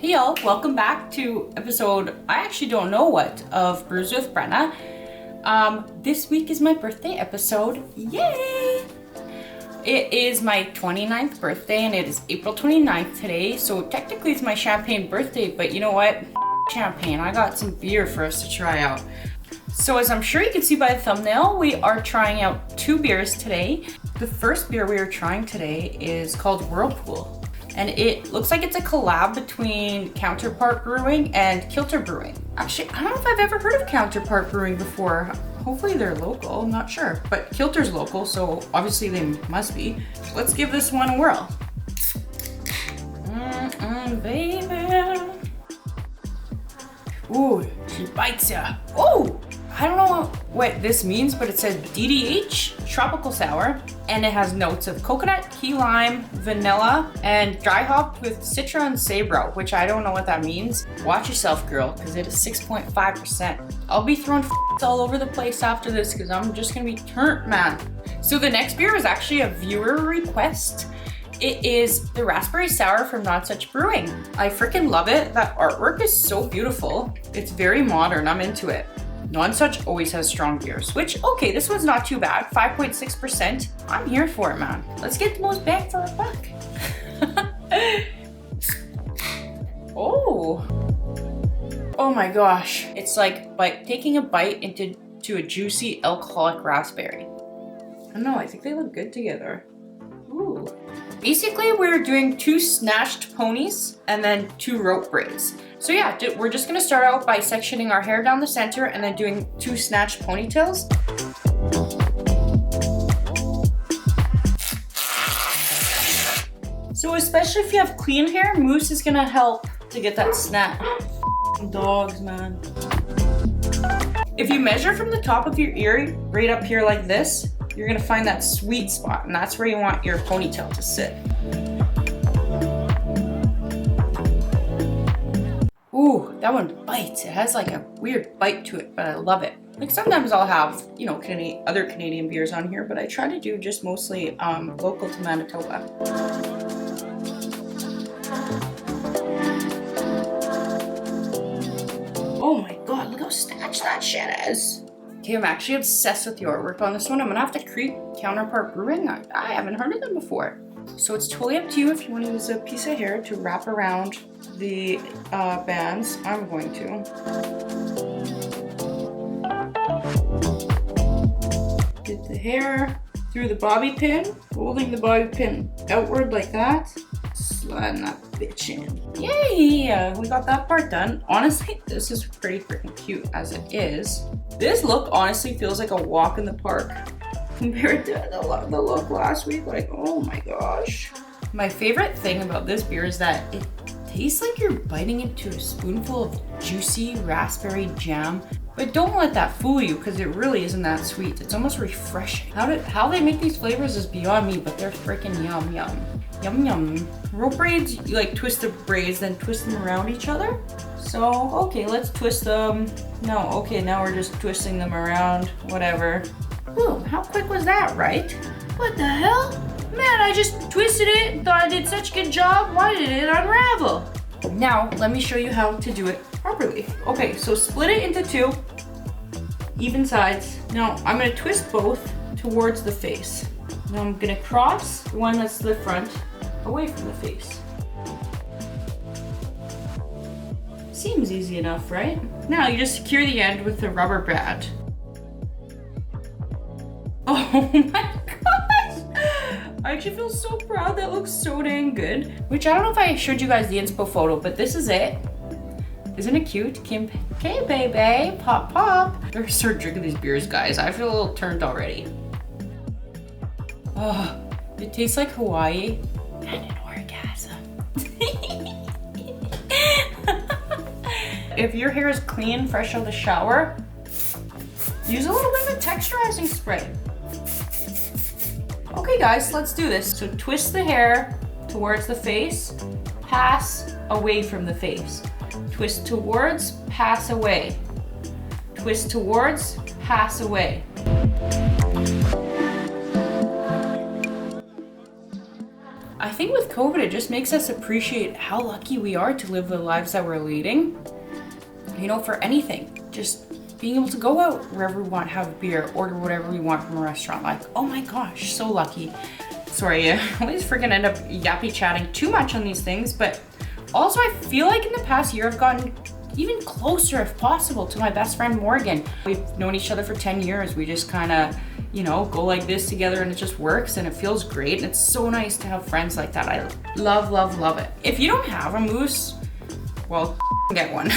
Hey y'all, welcome back to episode, I actually don't know what, of Brews with Brena. This week is my birthday episode. Yay! It is my 29th birthday and it is April 29th today, so technically it's my champagne birthday, but you know what? Champagne, I got some beer for us to try out. So as I'm sure you can see by the thumbnail, we are trying out two beers today. The first beer we are trying today is called Whirlpool. And it looks like it's a collab between Counterpart Brewing and Kilter Brewing. Actually, I don't know if I've ever heard of Counterpart Brewing before. Hopefully they're local, I'm not sure. But Kilter's local, so obviously they must be. Let's give this one a whirl. Baby. Ooh, she bites ya. Oh! I don't know what this means, but it says DDH Tropical Sour, and it has notes of coconut, key lime, vanilla, and dry hopped with Citra and Sabro, which I don't know what that means. Watch yourself, girl, because it is 6.5%. I'll be throwing all over the place after this because I'm just gonna be turnt, man. So the next beer was actually a viewer request. It is the Raspberry Sour from Nonsuch Brewing. I freaking love it. That artwork is so beautiful. It's very modern, I'm into it. Nonsuch always has strong beers, which, okay, this one's not too bad, 5.6%. I'm here for it, man. Let's get the most bang for our buck. Oh my gosh. It's like taking a bite into a juicy alcoholic raspberry. I don't know, I think they look good together. Ooh. Basically, we're doing 2 snatched ponies and then 2 rope braids. So yeah, we're just gonna start out by sectioning our hair down the center and then doing 2 snatched ponytails. So especially if you have clean hair, mousse is gonna help to get that snap. Dogs, man. If you measure from the top of your ear right up here like this, you're gonna find that sweet spot, and that's where you want your ponytail to sit. Ooh, that one bites. It has like a weird bite to it, but I love it. Like sometimes I'll have, you know, other Canadian beers on here, but I try to do just mostly local to Manitoba. Oh my god, look how snatched that shit is. Okay, I'm actually obsessed with the artwork on this one. I'm gonna have to create Counterpart Brewing. I haven't heard of them before. So it's totally up to you if you want to use a piece of hair to wrap around the bands. I'm going to. Get the hair through the bobby pin, holding the bobby pin outward like that. Sliding that bitch in. Yay! We got that part done. Honestly, this is pretty freaking cute as it is. This look honestly feels like a walk in the park compared to the look last week. Like, oh my gosh. My favorite thing about this beer is that it tastes like you're biting into a spoonful of juicy raspberry jam. But don't let that fool you, because it really isn't that sweet. It's almost refreshing. How they make these flavors is beyond me, but they're freaking yum yum. Yum yum. Rope braids, you like twist the braids, then twist them around each other. So, okay, let's twist them. No, okay, now we're just twisting them around, whatever. Ooh, how quick was that, right? What the hell? Man, I just twisted it, thought I did such a good job. Why did it unravel? Now, let me show you how to do it properly. Okay, so split it into 2 even sides. Now, I'm gonna twist both towards the face. Now I'm gonna cross the one that's the front away from the face. Seems easy enough, right? Now you just secure the end with a rubber band. Oh my gosh! I actually feel so proud. That looks so dang good. Which I don't know if I showed you guys the inspo photo, but this is it. Isn't it cute? Kim, okay, baby, pop, pop. They're start drinking these beers, guys. I feel a little turned already. Oh, it tastes like Hawaii and an orgasm. If your hair is clean, fresh out of the shower, use a little bit of a texturizing spray. Okay guys, let's do this. So twist the hair towards the face, pass away from the face. Twist towards, pass away. Twist towards, pass away. I think with COVID, it just makes us appreciate how lucky we are to live the lives that we're leading. You know, for anything, just being able to go out wherever we want, have a beer, order whatever we want from a restaurant. Like, oh my gosh, so lucky. Sorry, I always freaking end up yappy chatting too much on these things, but also I feel like in the past year I've gotten even closer, if possible, to my best friend Morgan. We've known each other for 10 years. We just kind of, you know, go like this together and it just works and it feels great. And it's so nice to have friends like that. I love, love, love it. If you don't have a moose, well, get one.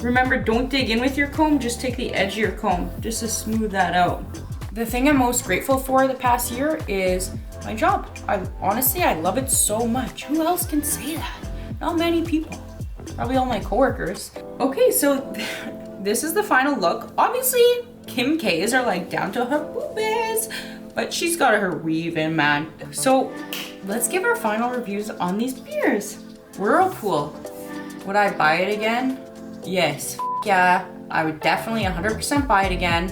Remember, don't dig in with your comb, just take the edge of your comb just to smooth that out. The thing I'm most grateful for the past year is my job. Honestly, I love it so much. Who else can say that? Not many people. Probably all my coworkers. Okay, so this is the final look. Obviously, Kim K's are like down to her boobies, but she's got her weave in, man. So let's give our final reviews on these beers. Whirlpool. Would I buy it again? Yes. Yeah, I would definitely 100% buy it again.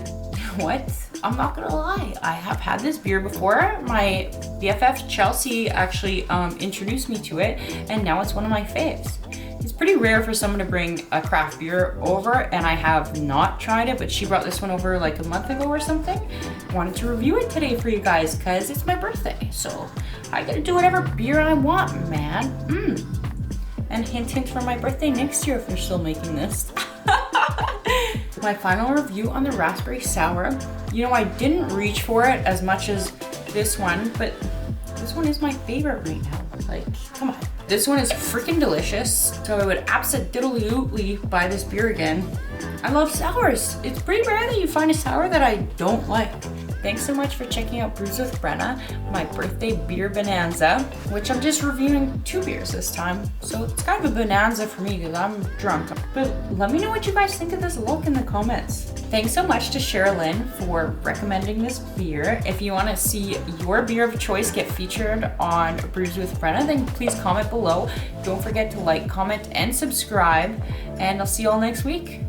What? I'm not gonna lie, I have had this beer before. My BFF Chelsea actually introduced me to it, and now it's one of my faves. It's pretty rare for someone to bring a craft beer over, and I have not tried it, but she brought this one over like a month ago or something. Wanted to review it today for you guys because it's my birthday, so I get to do whatever beer I want, man. And hint, hint for my birthday next year if they're still making this. My final review on the raspberry sour. You know, I didn't reach for it as much as this one, but this one is my favorite right now. Like, come on. This one is freaking delicious, so I would absolutely buy this beer again. I love sours. It's pretty rare that you find a sour that I don't like. Thanks so much for checking out Brews with Brena, my birthday beer bonanza, which I'm just reviewing 2 beers this time. So it's kind of a bonanza for me because I'm drunk. But let me know what you guys think of this look in the comments. Thanks so much to Sherilyn for recommending this beer. If you want to see your beer of choice get featured on Brews with Brena, then please comment below. Don't forget to like, comment, and subscribe. And I'll see you all next week.